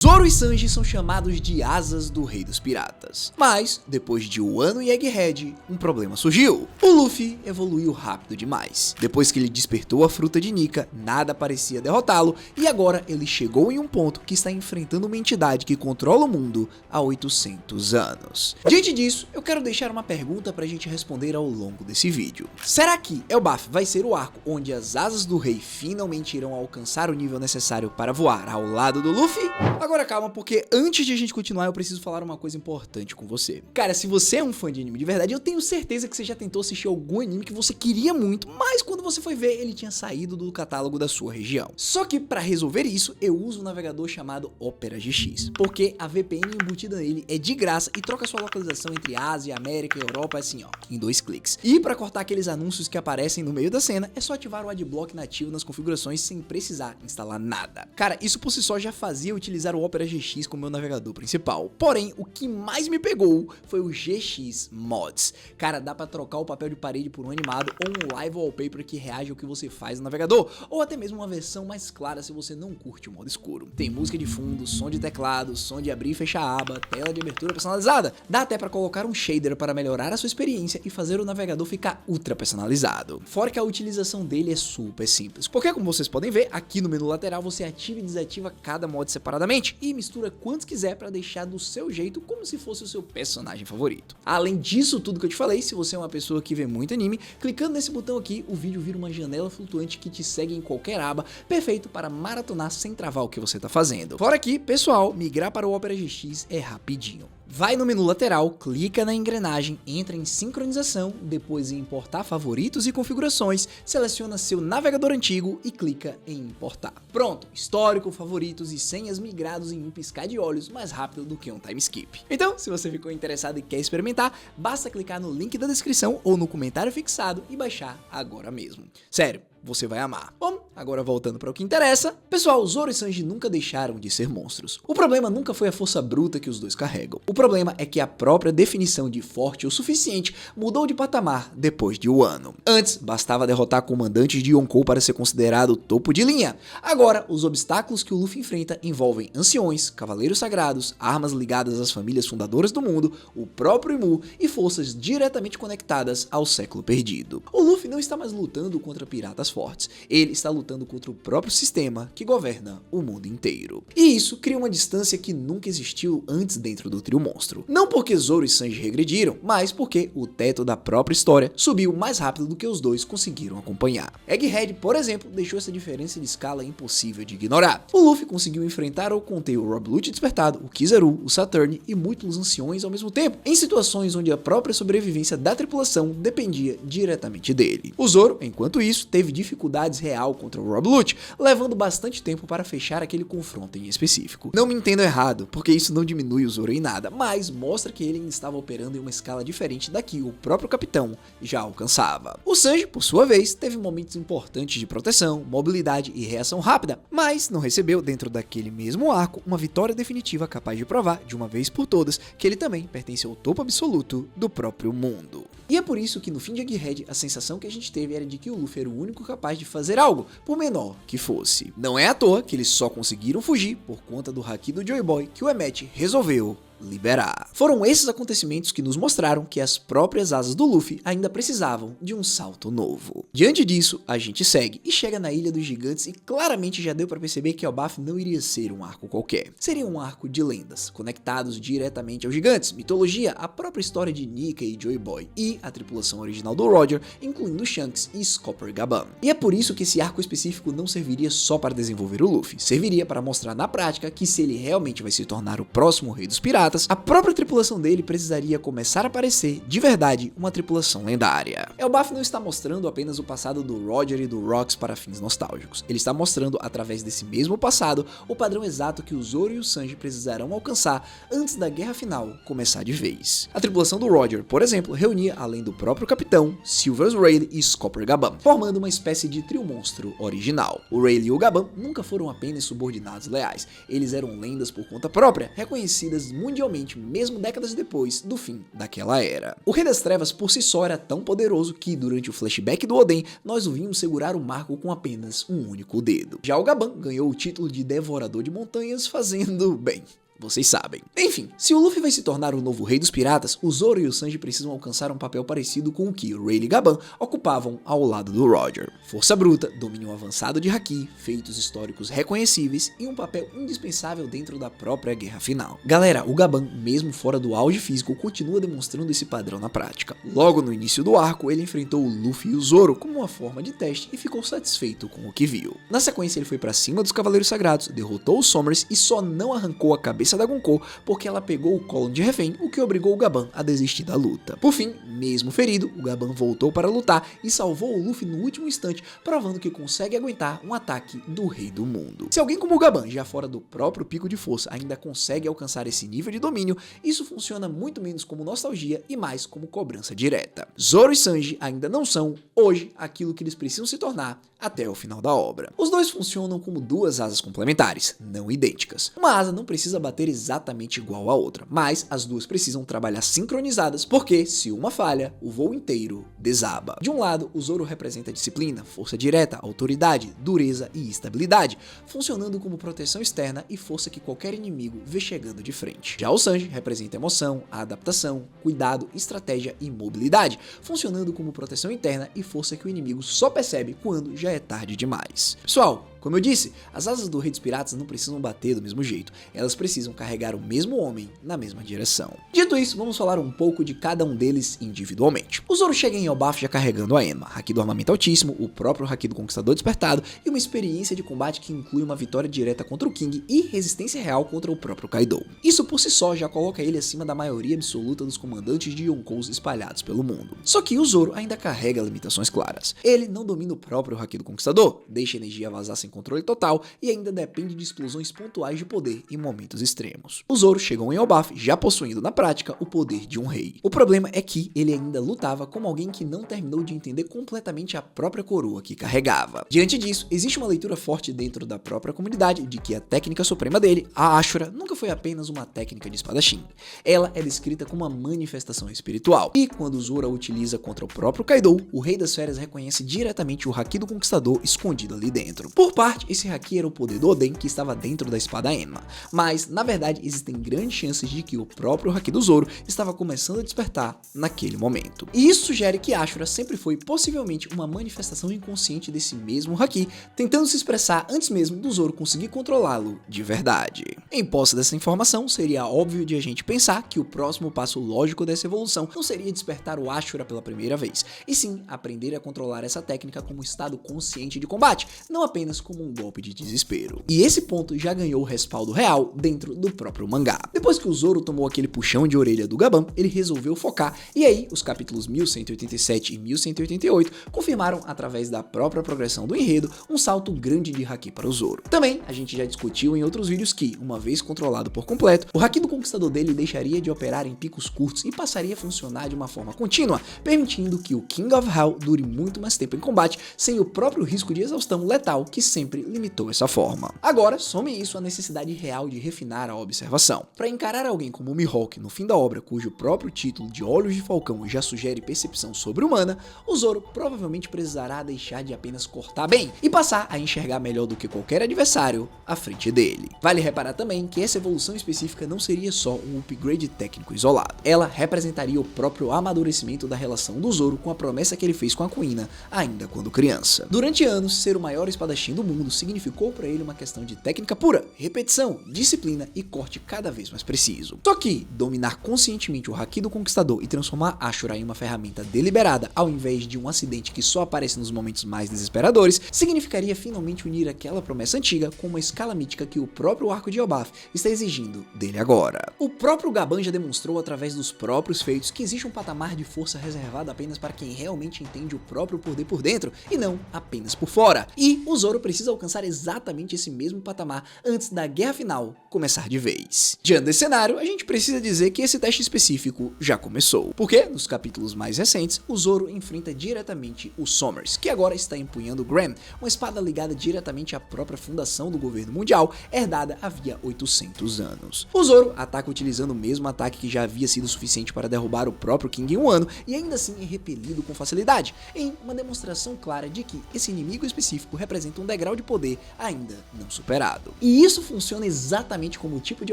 Zoro e Sanji são chamados de asas do Rei dos Piratas, mas depois de Wano e Egghead, um problema surgiu. O Luffy evoluiu rápido demais. Depois que ele despertou a fruta de Nika, nada parecia derrotá-lo e agora ele chegou em um ponto que está enfrentando uma entidade que controla o mundo há 800 anos. Diante disso, eu quero deixar uma pergunta pra gente responder ao longo desse vídeo. Será que Elbaf vai ser o arco onde as asas do rei finalmente irão alcançar o nível necessário para voar ao lado do Luffy? Agora calma, porque antes de a gente continuar eu preciso falar uma coisa importante com você. Cara, se você é um fã de anime de verdade, eu tenho certeza que você já tentou assistir algum anime que você queria muito, mas quando você foi ver, ele tinha saído do catálogo da sua região. Só que para resolver isso, eu uso um navegador chamado Opera GX, porque a VPN embutida nele é de graça e troca sua localização entre Ásia, América e Europa assim, ó, em 2 cliques. E para cortar aqueles anúncios que aparecem no meio da cena, é só ativar o Adblock nativo nas configurações sem precisar instalar nada. Cara, isso por si só já fazia utilizar o Opera GX como meu navegador principal. Porém, o que mais me pegou foi o GX Mods. Cara, dá pra trocar o papel de parede por um animado ou um live wallpaper que reage ao que você faz no navegador, ou até mesmo uma versão mais clara se você não curte o modo escuro. Tem música de fundo, som de teclado, som de abrir e fechar a aba, tela de abertura personalizada. Dá até pra colocar um shader para melhorar a sua experiência e fazer o navegador ficar ultra personalizado. Fora que a utilização dele é super simples, porque como vocês podem ver, aqui no menu lateral você ativa e desativa cada mod separadamente e mistura quantos quiser para deixar do seu jeito como se fosse o seu personagem favorito. Além disso tudo que eu te falei, se você é uma pessoa que vê muito anime, clicando nesse botão aqui, o vídeo vira uma janela flutuante que te segue em qualquer aba, perfeito para maratonar sem travar o que você tá fazendo. Fora que, pessoal, migrar para o Opera GX é rapidinho. Vai no menu lateral, clica na engrenagem, entra em sincronização, depois em importar favoritos e configurações, seleciona seu navegador antigo e clica em importar. Pronto, histórico, favoritos e senhas migrados em um piscar de olhos mais rápido do que um time skip. Então, se você ficou interessado e quer experimentar, basta clicar no link da descrição ou no comentário fixado e baixar agora mesmo. Sério, você vai amar. Bom, agora voltando para o que interessa, pessoal, Zoro e Sanji nunca deixaram de ser monstros. O problema nunca foi a força bruta que os dois carregam. O problema é que a própria definição de forte o suficiente mudou de patamar depois de Wano. Antes, bastava derrotar comandantes de Yonkou para ser considerado topo de linha. Agora, os obstáculos que o Luffy enfrenta envolvem anciões, cavaleiros sagrados, armas ligadas às famílias fundadoras do mundo, o próprio Imu e forças diretamente conectadas ao século perdido. O Luffy não está mais lutando contra piratas fortes, ele está lutando contra o próprio sistema que governa o mundo inteiro. E isso cria uma distância que nunca existiu antes dentro do trio monstro. Não porque Zoro e Sanji regrediram, mas porque o teto da própria história subiu mais rápido do que os dois conseguiram acompanhar. Egghead, por exemplo, deixou essa diferença de escala impossível de ignorar. O Luffy conseguiu enfrentar ou conter o Rob Lucci despertado, o Kizaru, o Saturn e muitos anciões ao mesmo tempo, em situações onde a própria sobrevivência da tripulação dependia diretamente dele. O Zoro, enquanto isso, teve dificuldades real contra o Rob Lucci, levando bastante tempo para fechar aquele confronto em específico. Não me entendam errado, porque isso não diminui o Zoro em nada, mas mostra que ele ainda estava operando em uma escala diferente da que o próprio capitão já alcançava. O Sanji, por sua vez, teve momentos importantes de proteção, mobilidade e reação rápida, mas não recebeu dentro daquele mesmo arco uma vitória definitiva capaz de provar, de uma vez por todas, que ele também pertence ao topo absoluto do próprio mundo. E é por isso que no fim de Egghead, a sensação que a gente teve era de que o Luffy era o único capaz de fazer algo, por menor que fosse. Não é à toa que eles só conseguiram fugir por conta do haki do Joy Boy que o Emmett resolveu liberar. Foram esses acontecimentos que nos mostraram que as próprias asas do Luffy ainda precisavam de um salto novo. Diante disso, a gente segue e chega na Ilha dos Gigantes e claramente já deu para perceber que Elbaf não iria ser um arco qualquer. Seria um arco de lendas, conectados diretamente aos gigantes, mitologia, a própria história de Nika e Joy Boy e a tripulação original do Roger, incluindo Shanks e Scopper Gaban. E é por isso que esse arco específico não serviria só para desenvolver o Luffy, serviria para mostrar na prática que se ele realmente vai se tornar o próximo rei dos piratas, a própria tripulação dele precisaria começar a parecer, de verdade, uma tripulação lendária. Elbaf não está mostrando apenas o passado do Roger e do Rox para fins nostálgicos. Ele está mostrando, através desse mesmo passado, o padrão exato que o Zoro e o Sanji precisarão alcançar antes da guerra final começar de vez. A tripulação do Roger, por exemplo, reunia, além do próprio capitão, Silvers Rayleigh e Scopper Gaban, formando uma espécie de trio monstro original. O Rayleigh e o Gaban nunca foram apenas subordinados leais, eles eram lendas por conta própria, reconhecidas mundialmente mundialmente mesmo décadas depois do fim daquela era. O Rei das Trevas por si só era tão poderoso que durante o flashback do Oden nós o vimos segurar o marco com apenas um único dedo. Já o Gaban ganhou o título de Devorador de Montanhas fazendo, bem, vocês sabem. Enfim, se o Luffy vai se tornar o novo Rei dos Piratas, o Zoro e o Sanji precisam alcançar um papel parecido com o que Rayleigh e Gaban ocupavam ao lado do Roger. Força bruta, domínio avançado de Haki, feitos históricos reconhecíveis e um papel indispensável dentro da própria guerra final. Galera, o Gaban, mesmo fora do auge físico, continua demonstrando esse padrão na prática. Logo no início do arco, ele enfrentou o Luffy e o Zoro como uma forma de teste e ficou satisfeito com o que viu. Na sequência, ele foi pra cima dos Cavaleiros Sagrados, derrotou os Sommers e só não arrancou a cabeça da Gonkou porque ela pegou o Colin de refém, o que obrigou o Gaban a desistir da luta. Por fim, mesmo ferido, o Gaban voltou para lutar e salvou o Luffy no último instante, provando que consegue aguentar um ataque do Rei do Mundo. Se alguém como o Gaban, já fora do próprio pico de força, ainda consegue alcançar esse nível de domínio, isso funciona muito menos como nostalgia e mais como cobrança direta. Zoro e Sanji ainda não são, hoje, aquilo que eles precisam se tornar até o final da obra. Os dois funcionam como duas asas complementares, não idênticas. Uma asa não precisa bater exatamente igual à outra, mas as duas precisam trabalhar sincronizadas, porque se uma falha, o voo inteiro desaba. De um lado, o Zoro representa disciplina, força direta, autoridade, dureza e estabilidade, funcionando como proteção externa e força que qualquer inimigo vê chegando de frente. Já o Sanji representa emoção, adaptação, cuidado, estratégia e mobilidade, funcionando como proteção interna e força que o inimigo só percebe quando já é tarde demais. Pessoal, como eu disse, as asas do Rei dos Piratas não precisam bater do mesmo jeito, elas precisam carregar o mesmo homem na mesma direção. Dito isso, vamos falar um pouco de cada um deles individualmente. O Zoro chega em Elbaf já carregando a Enma, Haki do armamento altíssimo, o próprio Haki do Conquistador despertado e uma experiência de combate que inclui uma vitória direta contra o King e resistência real contra o próprio Kaido. Isso por si só já coloca ele acima da maioria absoluta dos comandantes de Yonkous espalhados pelo mundo. Só que o Zoro ainda carrega limitações claras. Ele não domina o próprio Haki do Conquistador, deixa a energia vazar sem controle total e ainda depende de explosões pontuais de poder em momentos extremos. O Zoro chegou em Elbaf já possuindo na prática o poder de um rei. O problema é que ele ainda lutava como alguém que não terminou de entender completamente a própria coroa que carregava. Diante disso, existe uma leitura forte dentro da própria comunidade de que a técnica suprema dele, a Ashura, nunca foi apenas uma técnica de espadachim. Ela é descrita como uma manifestação espiritual. E quando o Zoro a utiliza contra o próprio Kaido, o Rei das Feras reconhece diretamente o Haki do Conquistador escondido ali dentro. Por parte, esse Haki era o poder do Oden que estava dentro da espada Enma, mas na verdade existem grandes chances de que o próprio Haki do Zoro estava começando a despertar naquele momento. E isso sugere que Ashura sempre foi possivelmente uma manifestação inconsciente desse mesmo Haki, tentando se expressar antes mesmo do Zoro conseguir controlá-lo de verdade. Em posse dessa informação, seria óbvio de a gente pensar que o próximo passo lógico dessa evolução não seria despertar o Ashura pela primeira vez, e sim aprender a controlar essa técnica como um estado consciente de combate, não apenas como um golpe de desespero. E esse ponto já ganhou o respaldo real dentro do próprio mangá. Depois que o Zoro tomou aquele puxão de orelha do Gaban, ele resolveu focar, e aí os capítulos 1187 e 1188 confirmaram através da própria progressão do enredo um salto grande de Haki para o Zoro. Também, a gente já discutiu em outros vídeos que, uma vez controlado por completo, o Haki do Conquistador dele deixaria de operar em picos curtos e passaria a funcionar de uma forma contínua, permitindo que o King of Hell dure muito mais tempo em combate, sem o próprio risco de exaustão letal que sempre limitou essa forma. Agora, some isso à necessidade real de refinar a observação. Para encarar alguém como o Mihawk no fim da obra, cujo próprio título de Olhos de Falcão já sugere percepção sobre-humana, o Zoro provavelmente precisará deixar de apenas cortar bem e passar a enxergar melhor do que qualquer adversário à frente dele. Vale reparar também que essa evolução específica não seria só um upgrade técnico isolado. Ela representaria o próprio amadurecimento da relação do Zoro com a promessa que ele fez com a Kuina ainda quando criança. Durante anos, ser o maior espadachim do mundo significou para ele uma questão de técnica pura, repetição, disciplina e corte cada vez mais preciso. Só que dominar conscientemente o Haki do Conquistador e transformar Ashura em uma ferramenta deliberada ao invés de um acidente que só aparece nos momentos mais desesperadores, significaria finalmente unir aquela promessa antiga com uma escala mítica que o próprio arco de Elbaf está exigindo dele agora. O próprio Gaban já demonstrou através dos próprios feitos que existe um patamar de força reservado apenas para quem realmente entende o próprio poder por dentro e não apenas por fora. E o Zoro precisa precisa alcançar exatamente esse mesmo patamar antes da guerra final começar de vez. Diante desse cenário, a gente precisa dizer que esse teste específico já começou, porque nos capítulos mais recentes, o Zoro enfrenta diretamente o Sommers, que agora está empunhando Gram, uma espada ligada diretamente à própria fundação do governo mundial, herdada havia 800 anos. O Zoro ataca utilizando o mesmo ataque que já havia sido suficiente para derrubar o próprio King em um ano, e ainda assim é repelido com facilidade, em uma demonstração clara de que esse inimigo específico representa um degrau de poder ainda não superado. E isso funciona exatamente como o tipo de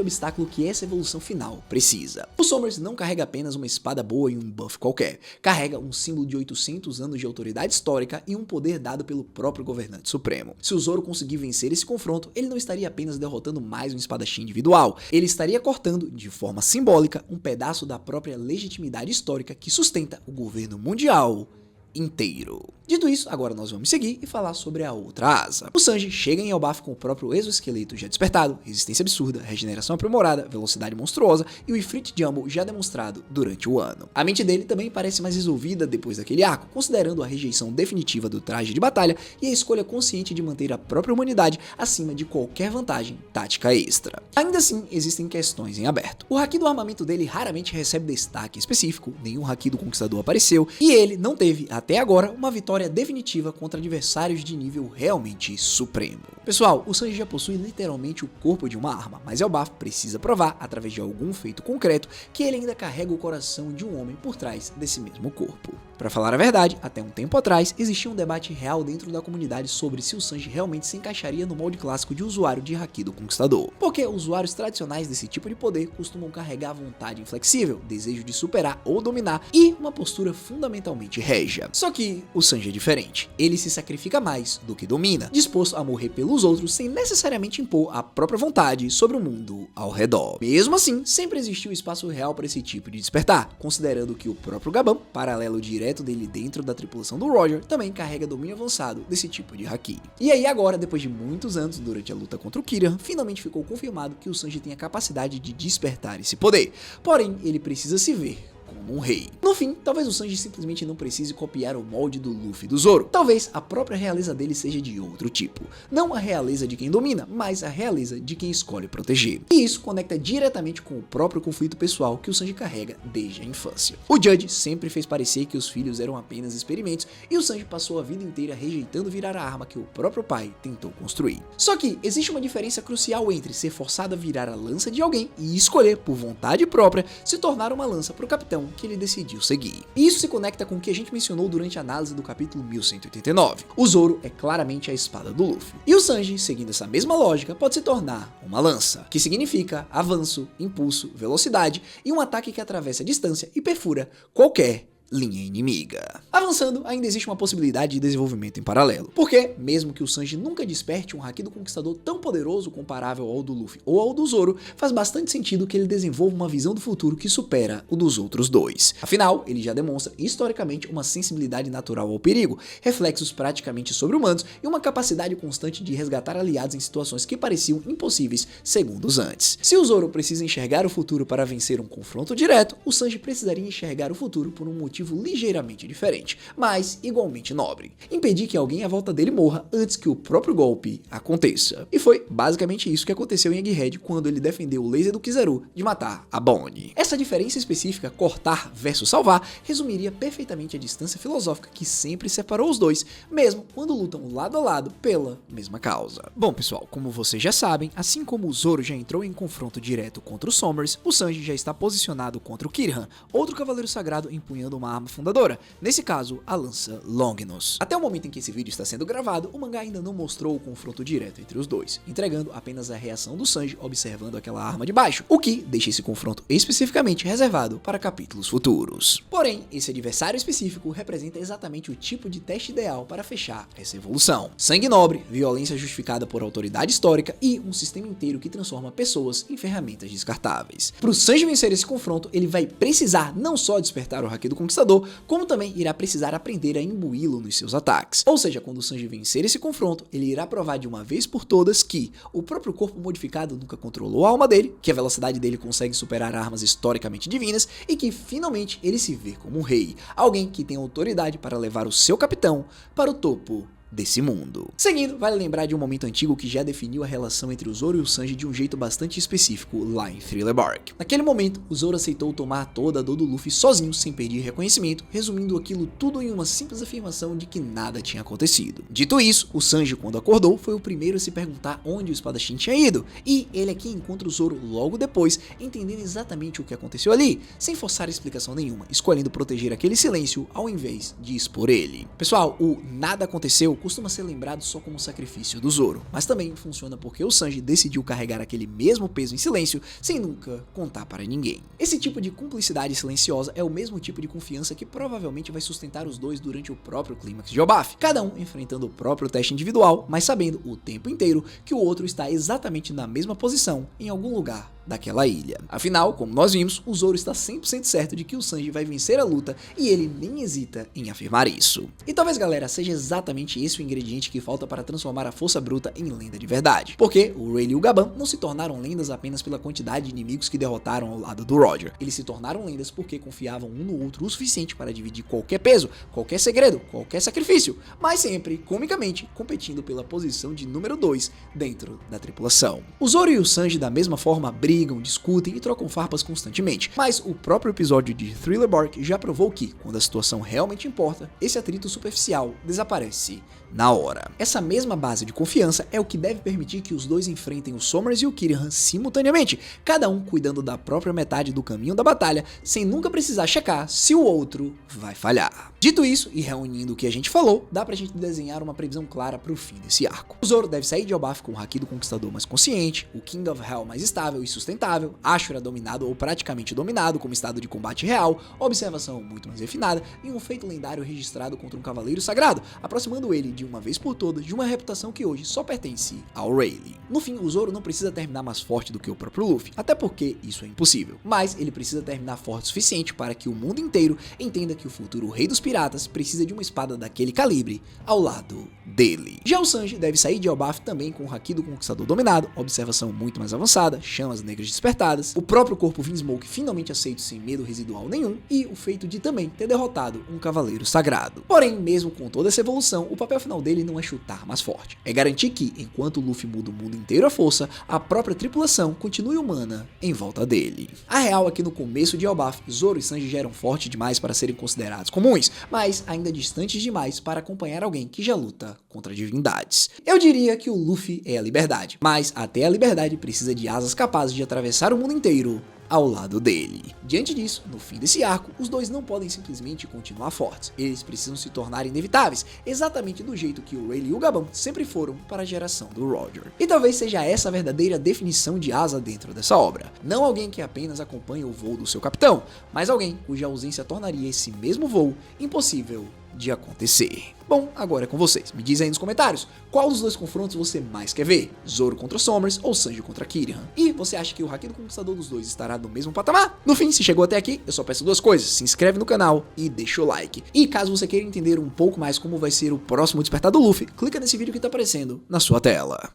obstáculo que essa evolução final precisa. O Sommers não carrega apenas uma espada boa e um buff qualquer, carrega um símbolo de 800 anos de autoridade histórica e um poder dado pelo próprio governante supremo. Se o Zoro conseguir vencer esse confronto, ele não estaria apenas derrotando mais um espadachim individual, ele estaria cortando, de forma simbólica, um pedaço da própria legitimidade histórica que sustenta o governo mundial inteiro. Dito isso, agora nós vamos seguir e falar sobre a outra asa. O Sanji chega em Elbaf com o próprio exoesqueleto já despertado, resistência absurda, regeneração aprimorada, velocidade monstruosa e o Ifrit Jumbo já demonstrado durante o ano. A mente dele também parece mais resolvida depois daquele arco, considerando a rejeição definitiva do traje de batalha e a escolha consciente de manter a própria humanidade acima de qualquer vantagem tática extra. Ainda assim, existem questões em aberto. O haki do armamento dele raramente recebe destaque específico, nenhum haki do Conquistador apareceu e ele não teve, até agora, uma vitória definitiva contra adversários de nível realmente supremo. Pessoal, o Sanji já possui literalmente o corpo de uma arma, mas Elbaf precisa provar, através de algum feito concreto, que ele ainda carrega o coração de um homem por trás desse mesmo corpo. Para falar a verdade, até um tempo atrás, existia um debate real dentro da comunidade sobre se o Sanji realmente se encaixaria no molde clássico de usuário de haki do Conquistador, porque usuários tradicionais desse tipo de poder costumam carregar vontade inflexível, desejo de superar ou dominar e uma postura fundamentalmente régia. Só que o Sanji é diferente, ele se sacrifica mais do que domina, disposto a morrer pelos outros sem necessariamente impor a própria vontade sobre o mundo ao redor. Mesmo assim, sempre existiu espaço real para esse tipo de despertar, considerando que o próprio Gabão, paralelo direto dele dentro da tripulação do Roger, também carrega domínio avançado desse tipo de haki. E aí agora, depois de muitos anos durante a luta contra o Kira, finalmente ficou confirmado que o Sanji tem a capacidade de despertar esse poder, porém ele precisa se ver como um rei. No fim, talvez o Sanji simplesmente não precise copiar o molde do Luffy e do Zoro. Talvez a própria realeza dele seja de outro tipo. Não a realeza de quem domina, mas a realeza de quem escolhe proteger. E isso conecta diretamente com o próprio conflito pessoal que o Sanji carrega desde a infância. O Judge sempre fez parecer que os filhos eram apenas experimentos e o Sanji passou a vida inteira rejeitando virar a arma que o próprio pai tentou construir. Só que existe uma diferença crucial entre ser forçado a virar a lança de alguém e escolher, por vontade própria, se tornar uma lança para o capitão que ele decidiu seguir. E isso se conecta com o que a gente mencionou durante a análise do capítulo 1189. O Zoro é claramente a espada do Luffy. E o Sanji, seguindo essa mesma lógica, pode se tornar uma lança, que significa avanço, impulso, velocidade e um ataque que atravessa a distância e perfura qualquer linha inimiga. Avançando, ainda existe uma possibilidade de desenvolvimento em paralelo, porque, mesmo que o Sanji nunca desperte um haki do Conquistador tão poderoso comparável ao do Luffy ou ao do Zoro, faz bastante sentido que ele desenvolva uma visão do futuro que supera o dos outros dois. Afinal, ele já demonstra historicamente uma sensibilidade natural ao perigo, reflexos praticamente sobre-humanos e uma capacidade constante de resgatar aliados em situações que pareciam impossíveis segundos antes. Se o Zoro precisa enxergar o futuro para vencer um confronto direto, o Sanji precisaria enxergar o futuro por um motivo ligeiramente diferente, mas igualmente nobre: impedir que alguém à volta dele morra antes que o próprio golpe aconteça. E foi basicamente isso que aconteceu em Egghead quando ele defendeu o laser do Kizaru de matar a Bonnie. Essa diferença específica, cortar versus salvar, resumiria perfeitamente a distância filosófica que sempre separou os dois, mesmo quando lutam lado a lado pela mesma causa. Bom pessoal, como vocês já sabem, assim como o Zoro já entrou em confronto direto contra o Sommers, o Sanji já está posicionado contra o Kirihan, outro cavaleiro sagrado empunhando uma arma fundadora, nesse caso a lança Longinus. Até o momento em que esse vídeo está sendo gravado, o mangá ainda não mostrou o confronto direto entre os dois, entregando apenas a reação do Sanji observando aquela arma de baixo, o que deixa esse confronto especificamente reservado para capítulos futuros. Porém, esse adversário específico representa exatamente o tipo de teste ideal para fechar essa evolução: sangue nobre, violência justificada por autoridade histórica e um sistema inteiro que transforma pessoas em ferramentas descartáveis. Para o Sanji vencer esse confronto, ele vai precisar não só despertar o haki do Conquistador, como também irá precisar aprender a imbuí-lo nos seus ataques. Ou seja, quando o Sanji vencer esse confronto, ele irá provar de uma vez por todas que o próprio corpo modificado nunca controlou a alma dele, que a velocidade dele consegue superar armas historicamente divinas e que finalmente ele se vê como um rei, alguém que tem autoridade para levar o seu capitão para o topo desse mundo. Seguindo, vale lembrar de um momento antigo que já definiu a relação entre o Zoro e o Sanji de um jeito bastante específico lá em Thriller Bark. Naquele momento, o Zoro aceitou tomar toda a dor do Luffy sozinho, sem perder reconhecimento, resumindo aquilo tudo em uma simples afirmação de que nada tinha acontecido. Dito isso, o Sanji, quando acordou, foi o primeiro a se perguntar onde o espadachim tinha ido, e ele aqui encontra o Zoro logo depois, entendendo exatamente o que aconteceu ali, sem forçar explicação nenhuma, escolhendo proteger aquele silêncio ao invés de expor ele. Pessoal, o nada aconteceu costuma ser lembrado só como sacrifício do Zoro, mas também funciona porque o Sanji decidiu carregar aquele mesmo peso em silêncio sem nunca contar para ninguém. Esse tipo de cumplicidade silenciosa é o mesmo tipo de confiança que provavelmente vai sustentar os dois durante o próprio clímax de Elbaf, cada um enfrentando o próprio teste individual, mas sabendo o tempo inteiro que o outro está exatamente na mesma posição em algum lugar daquela ilha. Afinal, como nós vimos, o Zoro está 100% certo de que o Sanji vai vencer a luta e ele nem hesita em afirmar isso. E talvez, galera, seja exatamente esse o ingrediente que falta para transformar a força bruta em lenda de verdade. Porque o Rayleigh e o Gaban não se tornaram lendas apenas pela quantidade de inimigos que derrotaram ao lado do Roger. Eles se tornaram lendas porque confiavam um no outro o suficiente para dividir qualquer peso, qualquer segredo, qualquer sacrifício, mas sempre, comicamente, competindo pela posição de número 2 dentro da tripulação. O Zoro e o Sanji, da mesma forma, brigam, discutem e trocam farpas constantemente, mas o próprio episódio de Thriller Bark já provou que, quando a situação realmente importa, esse atrito superficial desaparece na hora. Essa mesma base de confiança é o que deve permitir que os dois enfrentem o Sommers e o Kirian simultaneamente, cada um cuidando da própria metade do caminho da batalha, sem nunca precisar checar se o outro vai falhar. Dito isso, e reunindo o que a gente falou, dá pra gente desenhar uma previsão clara pro fim desse arco. O Zoro deve sair de Elbaf com o Haki do Conquistador mais consciente, o King of Hell mais estável e sustentável, Ashura dominado ou praticamente dominado como estado de combate real, observação muito mais refinada e um feito lendário registrado contra um cavaleiro sagrado, aproximando ele de uma vez por todas de uma reputação que hoje só pertence ao Rayleigh. No fim, o Zoro não precisa terminar mais forte do que o próprio Luffy, até porque isso é impossível, mas ele precisa terminar forte o suficiente para que o mundo inteiro entenda que o futuro Rei dos Piratas precisa de uma espada daquele calibre ao lado dele. Já o Sanji deve sair de Elbaf também com o Haki do Conquistador dominado, observação muito mais avançada, chamas negras despertadas, o próprio corpo Vinsmoke finalmente aceito sem medo residual nenhum e o feito de também ter derrotado um cavaleiro sagrado. Porém, mesmo com toda essa evolução, o papel final dele não é chutar mais forte, é garantir que, enquanto o Luffy muda o mundo inteiro à força, a própria tripulação continue humana em volta dele. A real é que no começo de Elbaf, Zoro e Sanji já eram fortes demais para serem considerados comuns, mas ainda distantes demais para acompanhar alguém que já luta contra divindades. Eu diria que o Luffy é a liberdade, mas até a liberdade precisa de asas capazes de atravessar o mundo inteiro ao lado dele. Diante disso, no fim desse arco, os dois não podem simplesmente continuar fortes, eles precisam se tornar inevitáveis, exatamente do jeito que o Rayleigh e o Gaban sempre foram para a geração do Roger. E talvez seja essa a verdadeira definição de asa dentro dessa obra, não alguém que apenas acompanha o voo do seu capitão, mas alguém cuja ausência tornaria esse mesmo voo impossível de acontecer. Bom, agora é com vocês. Me diz aí nos comentários qual dos dois confrontos você mais quer ver, Zoro contra Sommers ou Sanji contra Kirian. E você acha que o Haki do Conquistador dos dois estará no mesmo patamar? No fim, se chegou até aqui, eu só peço duas coisas: se inscreve no canal e deixa o like. E caso você queira entender um pouco mais como vai ser o próximo despertar do Luffy, clica nesse vídeo que tá aparecendo na sua tela.